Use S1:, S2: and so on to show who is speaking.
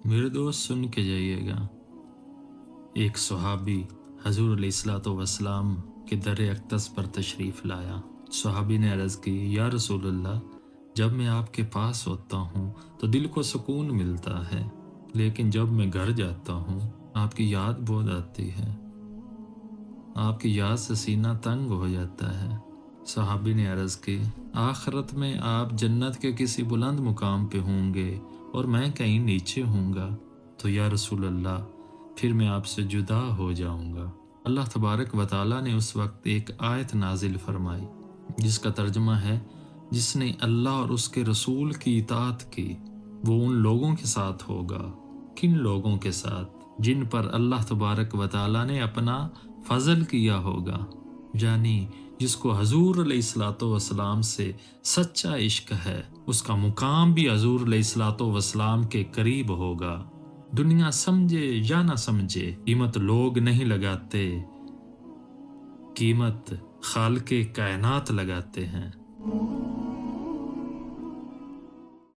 S1: میرے دوست سن کے جائیے گا، ایک صحابی حضور علیہ الصلوۃ والسلام کے در اقدس پر تشریف لایا۔ صحابی نے عرض کی، یا رسول اللہ، جب میں آپ کے پاس ہوتا ہوں تو دل کو سکون ملتا ہے، لیکن جب میں گھر جاتا ہوں آپ کی یاد بہت آتی ہے، آپ کی یاد سے سینہ تنگ ہو جاتا ہے۔ صحابی نے عرض کی، آخرت میں آپ جنت کے کسی بلند مقام پہ ہوں گے اور میں کہیں نیچے ہوں گا، تو یا رسول اللہ پھر میں آپ سے جدا ہو جاؤں گا۔ اللہ تبارک و تعالیٰ نے اس وقت ایک آیت نازل فرمائی جس کا ترجمہ ہے، جس نے اللہ اور اس کے رسول کی اطاعت کی وہ ان لوگوں کے ساتھ ہوگا۔ کن لوگوں کے ساتھ؟ جن پر اللہ تبارک و تعالیٰ نے اپنا فضل کیا ہوگا، یعنی جس کو حضور علیہ الصلوۃ والسلام سے سچا عشق ہے، اس کا مقام بھی حضور علیہ الصلوۃ والسلام کے قریب ہوگا۔ دنیا سمجھے یا نہ سمجھے، قیمت لوگ نہیں لگاتے، قیمت خالق کائنات لگاتے ہیں۔